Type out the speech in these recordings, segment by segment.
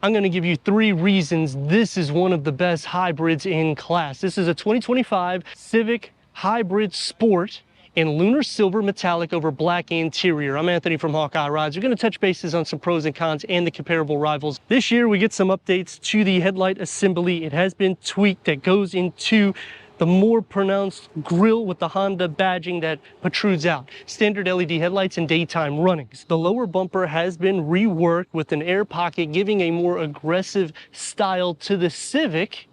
I'm going to give you 3 reasons this is one of the best hybrids in class. This is a 2025 Civic Hybrid Sport in lunar silver metallic over black interior. I'm Anthony from Hawkeye Rides. We're going to touch bases on some pros and cons and the comparable rivals. This year we get some updates to the headlight assembly. It has been tweaked. That goes into the more pronounced grille with the Honda badging that protrudes out. Standard LED headlights and daytime runnings. The lower bumper has been reworked with an air pocket, giving a more aggressive style to the Civic,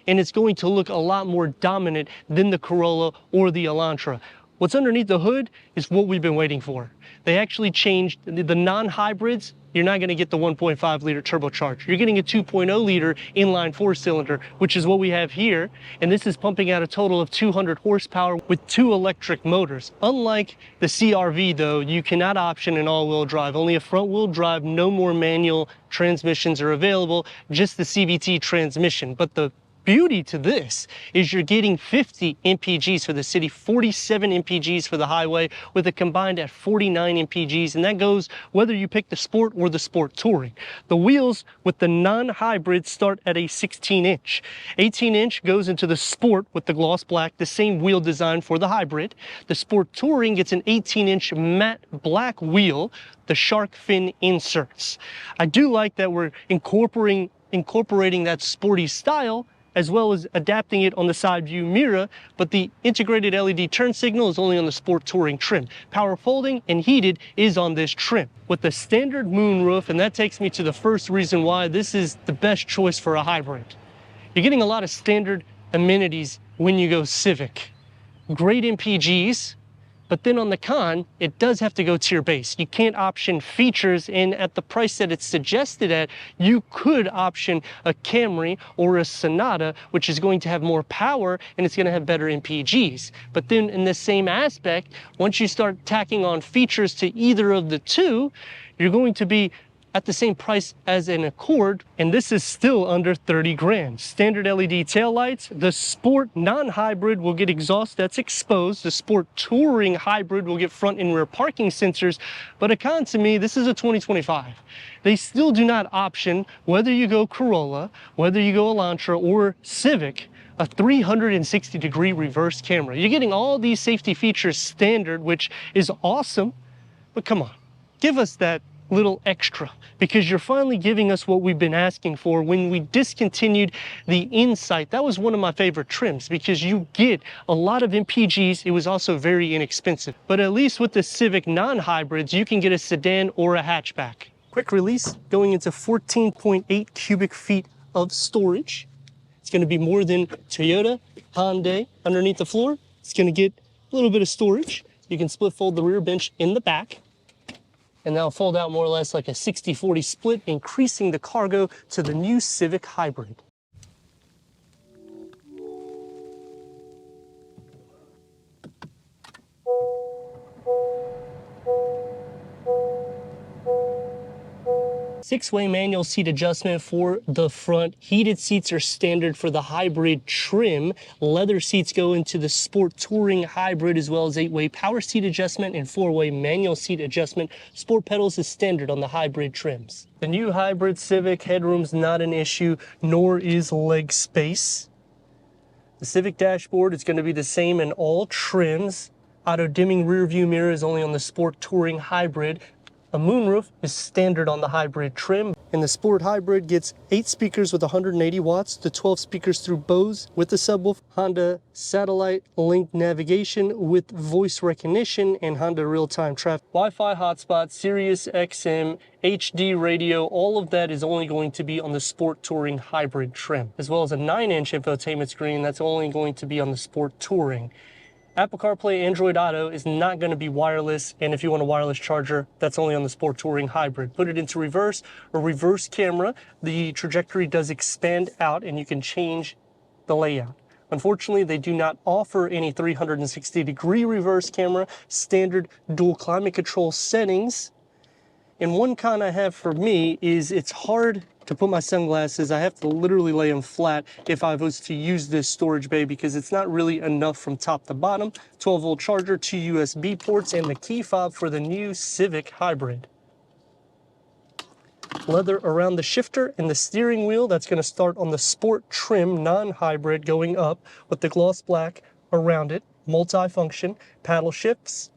and it's going to look a lot more dominant than the Corolla or the Elantra. What's underneath the hood is what we've been waiting for. They actually changed the non-hybrids. You're not going to get the 1.5 liter turbocharged. You're getting a 2.0 liter inline 4-cylinder, which is what we have here. And this is pumping out a total of 200 horsepower with 2 electric motors. Unlike the CR-V though, you cannot option an all-wheel drive. Only a front-wheel drive, no more manual transmissions are available, just the CVT transmission. But the beauty to this is you're getting 50 mpgs for the city, 47 mpgs for the highway, with a combined at 49 mpgs, and that goes whether you pick the Sport or the Sport Touring. The wheels with the non-hybrid start at a 16-inch. 18-inch goes into the Sport with the gloss black, the same wheel design for the hybrid. The Sport Touring gets an 18-inch matte black wheel, the shark fin inserts. I do like that we're incorporating that sporty style, as well as adapting it on the side view mirror, but the integrated LED turn signal is only on the Sport Touring trim. Power folding and heated is on this trim. With the standard moonroof, and that takes me to the first reason why this is the best choice for a hybrid. You're getting a lot of standard amenities when you go Civic. Great MPGs, but then on the con, it does have to go tier base. You can't option features, and at the price that it's suggested at, you could option a Camry or a Sonata, which is going to have more power and it's gonna have better MPGs. But then in the same aspect, once you start tacking on features to either of the two, you're going to be at the same price as an Accord, and this is still under 30 grand. Standard LED taillights. The Sport non-hybrid will get exhaust that's exposed. The Sport Touring hybrid will get front and rear parking sensors. But a con to me, this is a 2025. They still do not option, whether you go Corolla, whether you go Elantra or Civic, a 360-degree reverse camera. You're getting all these safety features standard, which is awesome, but come on, give us that little extra, because you're finally giving us what we've been asking for. When we discontinued the Insight, that was one of my favorite trims because you get a lot of MPGs. It was also very inexpensive. But at least with the Civic non-hybrids, you can get a sedan or a hatchback. Quick release, going into 14.8 cubic feet of storage. It's going to be more than Toyota, Hyundai underneath the floor. It's going to get a little bit of storage. You can split fold the rear bench in the back, and that'll fold out more or less like a 60-40 split, increasing the cargo to the new Civic Hybrid. Six-way manual seat adjustment for the front. Heated seats are standard for the hybrid trim. Leather seats go into the Sport Touring hybrid, as well as 8-way power seat adjustment and 4-way manual seat adjustment. Sport pedals is standard on the hybrid trims. The new hybrid Civic headroom's not an issue, nor is leg space. The Civic dashboard is going to be the same in all trims. Auto dimming rear view mirror is only on the Sport Touring hybrid. A moonroof is standard on the hybrid trim, and the Sport Hybrid gets 8 speakers with 180 watts to 12 speakers through Bose with the subwoofer, Honda satellite link navigation with voice recognition, and Honda real-time traffic. Wi-Fi hotspot, Sirius XM, HD radio, all of that is only going to be on the Sport Touring hybrid trim, as well as a 9-inch infotainment screen that's only going to be on the Sport Touring. Apple CarPlay, Android Auto is not going to be wireless, and if you want a wireless charger, that's only on the Sport Touring hybrid. Put it into reverse or reverse camera, the trajectory does expand out and you can change the layout. Unfortunately, they do not offer any 360-degree reverse camera, standard dual climate control settings. And one con I have for me is it's hard to put my sunglasses. I have to literally lay them flat if I was to use this storage bay because it's not really enough from top to bottom. 12-volt charger, 2 USB ports, and the key fob for the new Civic Hybrid. Leather around the shifter and the steering wheel. That's going to start on the Sport trim, non-hybrid, going up with the gloss black around it. Multi-function, paddle shifts.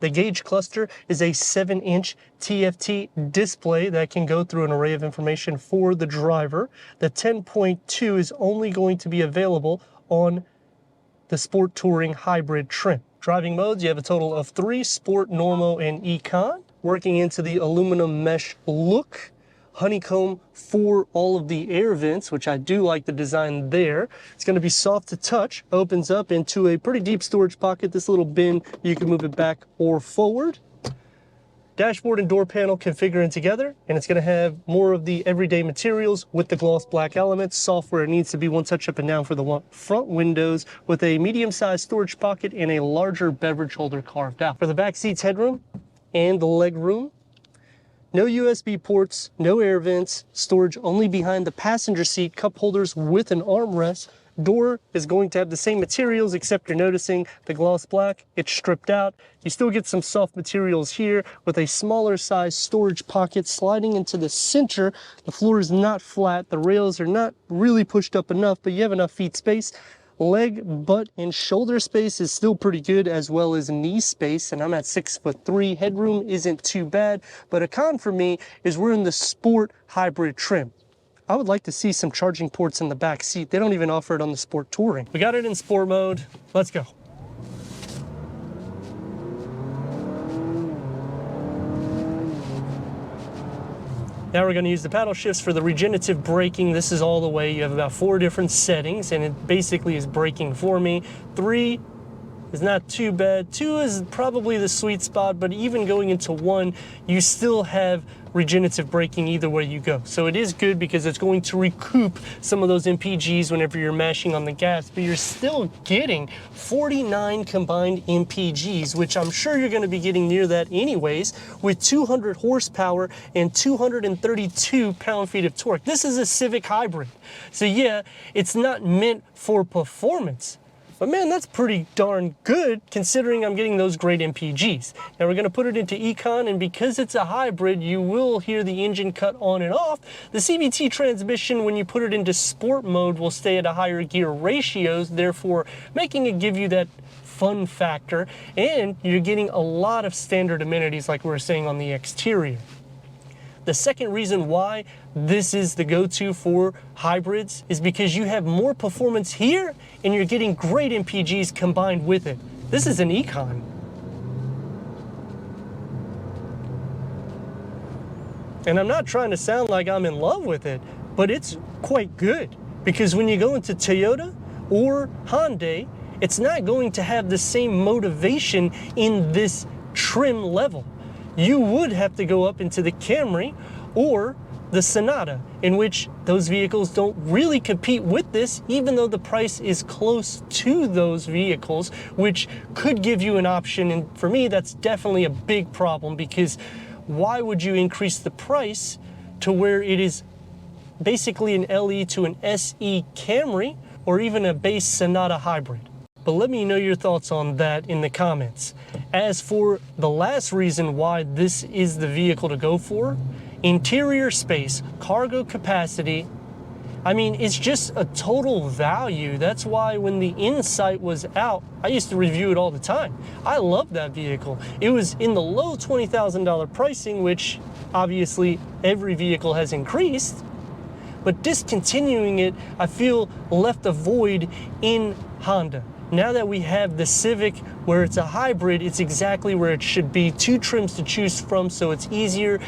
The gauge cluster is a 7-inch TFT display that can go through an array of information for the driver. The 10.2 is only going to be available on the Sport Touring Hybrid trim. Driving modes, you have a total of 3, Sport, Normo, and Econ. Working into the aluminum mesh look. Honeycomb for all of the air vents, which I do like the design there. It's going to be soft to touch, opens up into a pretty deep storage pocket. This little bin, you can move it back or forward. Dashboard and door panel configuring together, and it's going to have more of the everyday materials with the gloss black elements. Software needs to be one touch up and down for the front windows with a medium-sized storage pocket and a larger beverage holder carved out. For the back seats headroom and the leg room, no USB ports, no air vents, storage only behind the passenger seat, cup holders with an armrest. Door is going to have the same materials, except you're noticing the gloss black, it's stripped out. You still get some soft materials here with a smaller size storage pocket sliding into the center. The floor is not flat, the rails are not really pushed up enough, but you have enough feet space. Leg, butt, and shoulder space is still pretty good, as well as knee space, and I'm at 6'3". Headroom isn't too bad, but a con for me is we're in the Sport Hybrid trim. I would like to see some charging ports in the back seat. They don't even offer it on the Sport Touring. We got it in Sport mode. Let's go. Now we're going to use the paddle shifts for the regenerative braking. This is all the way. You have about 4 different settings, and it basically is braking for me. 3 is not too bad. 2 is probably the sweet spot, but even going into 1, you still have regenerative braking either way you go. So it is good because it's going to recoup some of those MPGs whenever you're mashing on the gas, but you're still getting 49 combined MPGs, which I'm sure you're going to be getting near that anyways, with 200 horsepower and 232 pound-feet of torque. This is a Civic Hybrid. So yeah, it's not meant for performance, but man, that's pretty darn good considering I'm getting those great MPGs. Now we're going to put it into Econ, and because it's a hybrid, you will hear the engine cut on and off. The CVT transmission, when you put it into Sport mode, will stay at a higher gear ratios, therefore making it give you that fun factor, and you're getting a lot of standard amenities like we were saying on the exterior. The second reason why this is the go-to for hybrids is because you have more performance here and you're getting great MPGs combined with it. This is an Econ. And I'm not trying to sound like I'm in love with it, but it's quite good, because when you go into Toyota or Hyundai, it's not going to have the same motivation in this trim level. You would have to go up into the Camry or the Sonata, in which those vehicles don't really compete with this, even though the price is close to those vehicles, which could give you an option. And for me, that's definitely a big problem, because why would you increase the price to where it is basically an LE to an SE Camry or even a base Sonata hybrid? But let me know your thoughts on that in the comments. As for the last reason why this is the vehicle to go for, interior space, cargo capacity, I mean, it's just a total value. That's why when the Insight was out, I used to review it all the time. I love that vehicle. It was in the low $20,000 pricing, which obviously every vehicle has increased, but discontinuing it, I feel, left a void in Honda. Now that we have the Civic, where it's a hybrid, it's exactly where it should be. 2 trims to choose from, so it's easier.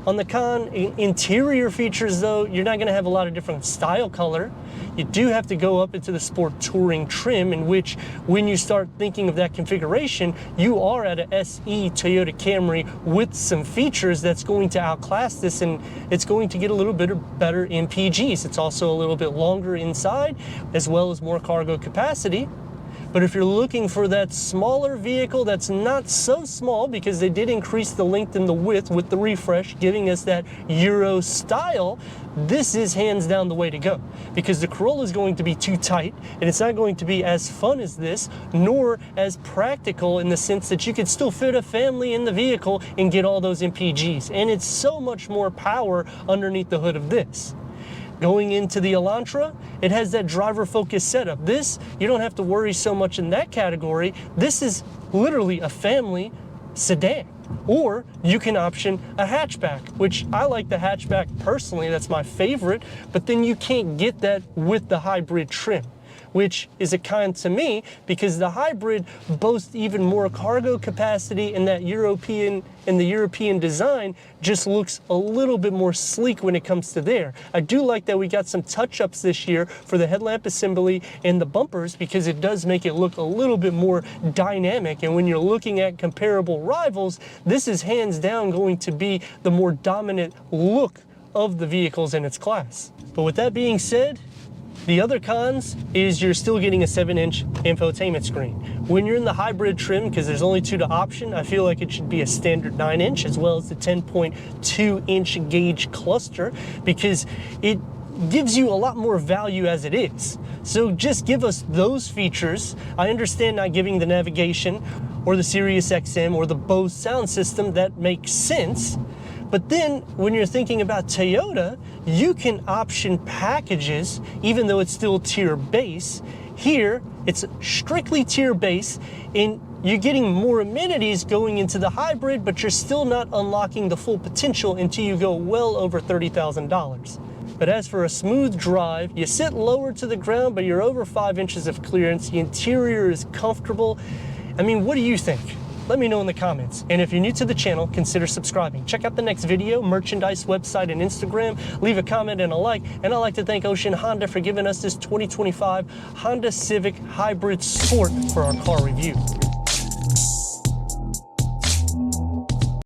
On the interior features though, you're not gonna have a lot of different style color. You do have to go up into the Sport Touring trim, in which when you start thinking of that configuration, you are at a SE Toyota Camry with some features that's going to outclass this, and it's going to get a little bit better MPGs. It's also a little bit longer inside, as well as more cargo capacity. But if you're looking for that smaller vehicle that's not so small, because they did increase the length and the width with the refresh, giving us that Euro style, this is hands down the way to go, because the Corolla is going to be too tight and it's not going to be as fun as this, nor as practical in the sense that you could still fit a family in the vehicle and get all those MPGs. And it's so much more power underneath the hood of this. Going into the Elantra, it has that driver focused setup. This, you don't have to worry so much in that category. This is literally a family sedan. Or you can option a hatchback, which I like the hatchback personally, that's my favorite, but then you can't get that with the hybrid trim, which is a con to me because the hybrid boasts even more cargo capacity, and that European design just looks a little bit more sleek when it comes to there. I do like that we got some touch-ups this year for the headlamp assembly and the bumpers, because it does make it look a little bit more dynamic. And when you're looking at comparable rivals, this is hands down going to be the more dominant look of the vehicles in its class. But with that being said, the other cons is you're still getting a 7-inch infotainment screen. When you're in the hybrid trim, because there's only 2 to option, I feel like it should be a standard 9-inch as well as the 10.2-inch gauge cluster, because it gives you a lot more value as it is. So just give us those features. I understand not giving the navigation or the Sirius XM or the Bose sound system. That makes sense. But then when you're thinking about Toyota, you can option packages, even though it's still tier base. Here, it's strictly tier base, and you're getting more amenities going into the hybrid, but you're still not unlocking the full potential until you go well over $30,000. But as for a smooth drive, you sit lower to the ground, but you're over 5 inches of clearance. The interior is comfortable. I mean, what do you think? Let me know in the comments. And if you're new to the channel, consider subscribing. Check out the next video, merchandise, website, and Instagram. Leave a comment and a like. And I'd like to thank Ocean Honda for giving us this 2025 Honda Civic Hybrid Sport for our car review.